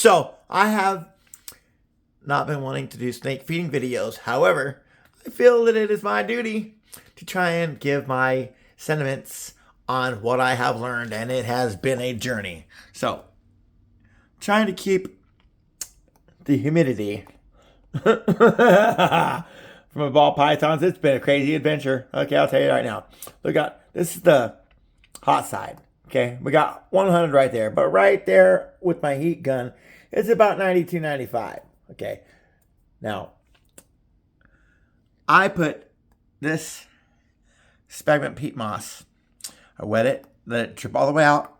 So I have not been wanting to do snake feeding videos. However, I feel that it is my duty to try and give my sentiments on what I have learned, and it has been a journey. So, trying to keep the humidity from a ball pythons, it's been a crazy adventure. Okay, I'll tell you right now. Look out, this is the hot side. Okay, we got 100 right there, but right there with my heat gun, it's about 92, 95. Okay, now I put this sphagnum peat moss. I wet it, let it drip all the way out,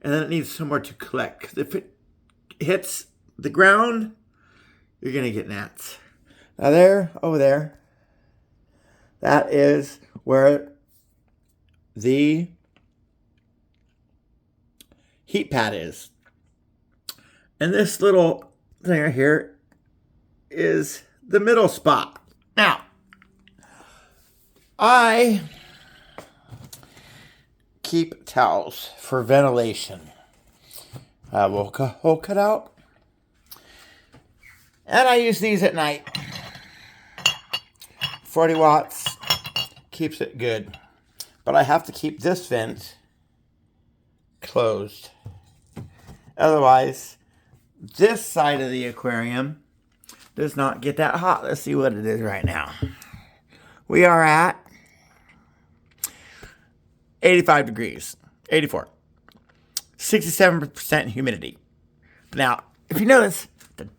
and then it needs somewhere to collect. Because if it hits the ground, you're gonna get gnats. Now there, over there, that is where the heat pad is. And this little thing right here is the middle spot. Now, I keep towels for ventilation. We'll cut out. And I use these at night. 40 watts keeps it good. But I have to keep this vent closed. Otherwise, this side of the aquarium does not get that hot. Let's see what it is right now. We are at 85 degrees, 84, 67% humidity. Now, if you notice, the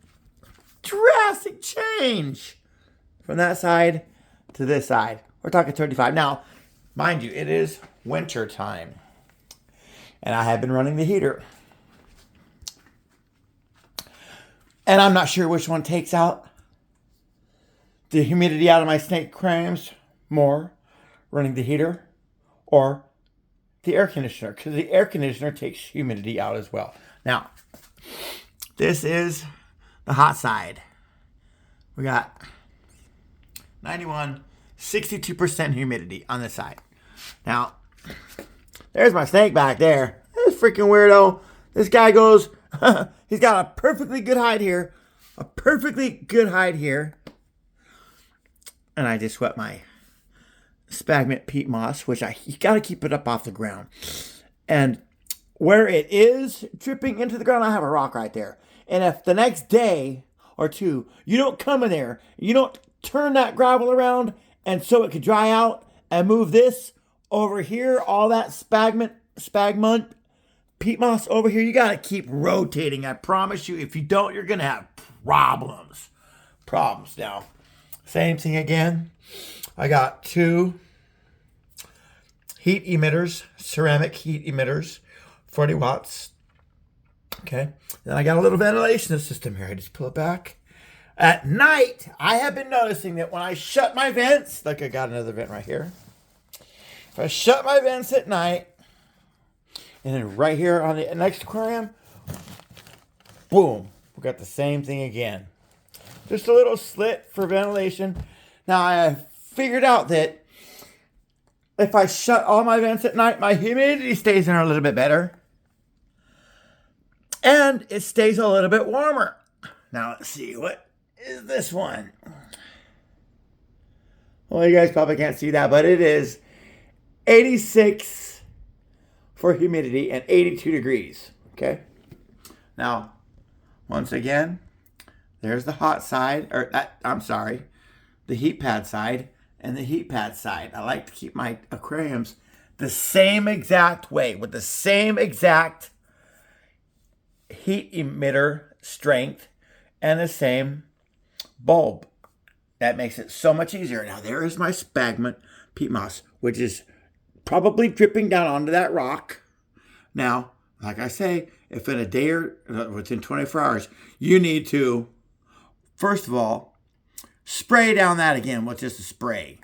drastic change from that side to this side. We're talking 35. Now, mind you, it is winter time, and I have been running the heater. And I'm not sure which one takes out the humidity out of my snake aquariums more, running the heater or the air conditioner, because the air conditioner takes humidity out as well. Now, this is the hot side. We got 91, 62% humidity on this side. Now, there's my snake back there. This freaking weirdo. This guy goes, he's got a perfectly good hide here. A perfectly good hide here. And I just wet my sphagnum peat moss, which you got to keep it up off the ground. And where it is dripping into the ground, I have a rock right there. And if the next day or two, you don't come in there, you don't turn that gravel around and so it could dry out and move this over here, all that sphagnum peat moss over here, you got to keep rotating. I promise you, if you don't, you're going to have problems. Now, same thing again. I got 2 heat emitters, ceramic heat emitters, 40 watts. Okay. Then I got a little ventilation system here. I just pull it back. At night, I have been noticing that when I shut my vents, like I got another vent right here. If I shut my vents at night, and then right here on the next aquarium, boom, we got the same thing again. Just a little slit for ventilation. Now I figured out that if I shut all my vents at night, my humidity stays in a little bit better. And it stays a little bit warmer. Now let's see, what is this one? Well, you guys probably can't see that, but it is 86 for humidity and 82 degrees. Okay. Now, once again, there's the hot side, the heat pad side and the heat pad side. I like to keep my aquariums the same exact way with the same exact heat emitter strength and the same bulb. That makes it so much easier. Now, there is my sphagnum peat moss, which is probably dripping down onto that rock. Now, like I say, if in a day or within 24 hours, you need to, first of all, spray down that again with just a spray.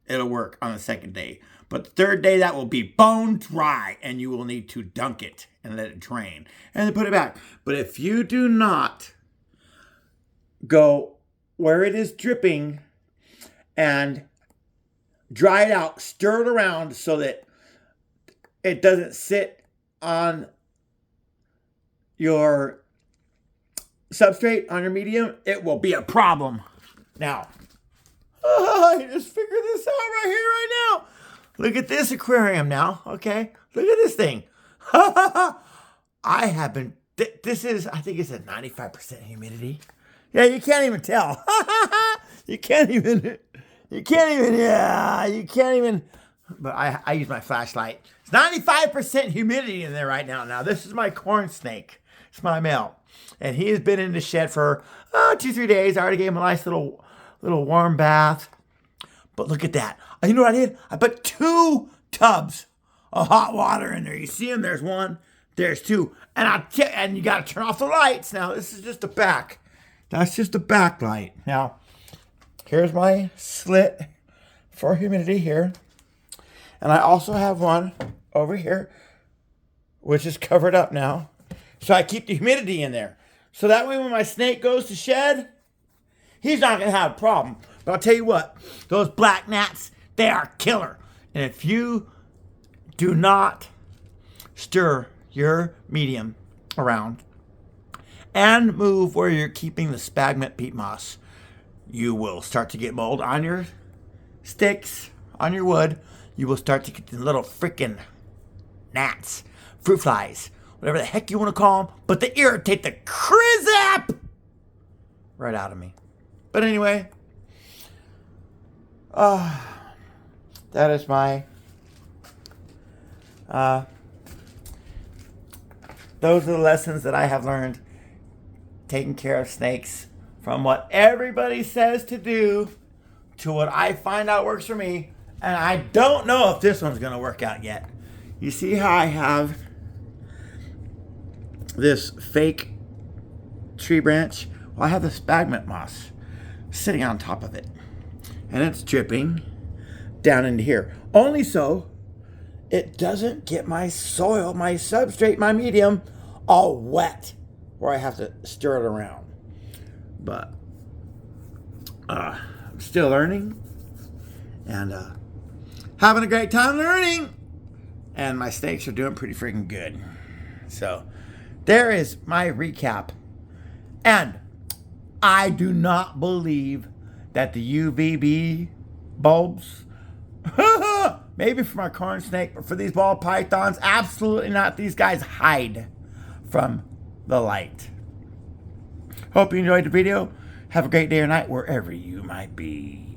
It'll work on the second day. But the third day, that will be bone dry, and you will need to dunk it and let it drain. And then put it back. But if you do not go where it is dripping and dry it out, stir it around so that it doesn't sit on your substrate on your medium, it will be a problem. Now, I just figured this out right here, right now. Look at this aquarium now, okay? Look at this thing. I have been, this is, I think it's at 95% humidity. Yeah, you can't even tell. You can't even, but I use my flashlight. It's 95% humidity in there right now. Now, this is my corn snake. It's my male. And he has been in the shed for 2-3 days. I already gave him a nice little warm bath. But look at that. You know what I did? I put 2 tubs of hot water in there. You see them? There's 1. There's 2. And you got to turn off the lights. Now, this is just the back. That's just the back light. Now, here's my slit for humidity here. And I also have one over here, which is covered up now. So I keep the humidity in there. So that way when my snake goes to shed, he's not going to have a problem. But I'll tell you what, those black gnats, they are killer. And if you do not stir your medium around and move where you're keeping the sphagnum peat moss, you will start to get mold on your sticks, on your wood. You will start to get the little freaking gnats, fruit flies, whatever the heck you want to call them, but they irritate the crizzap right out of me. But anyway, that is my, those are the lessons that I have learned taking care of snakes, from what everybody says to do to what I find out works for me. And I don't know if this one's going to work out yet. You see how I have this fake tree branch? Well, I have the sphagnum moss sitting on top of it. And it's dripping down into here. Only so it doesn't get my soil, my substrate, my medium all wet where I have to stir it around. But I'm still learning and having a great time learning. And my snakes are doing pretty freaking good. So there is my recap. And I do not believe that the UVB bulbs, maybe for my corn snake, but for these ball pythons, absolutely not. These guys hide from the light. Hope you enjoyed the video. Have a great day or night wherever you might be.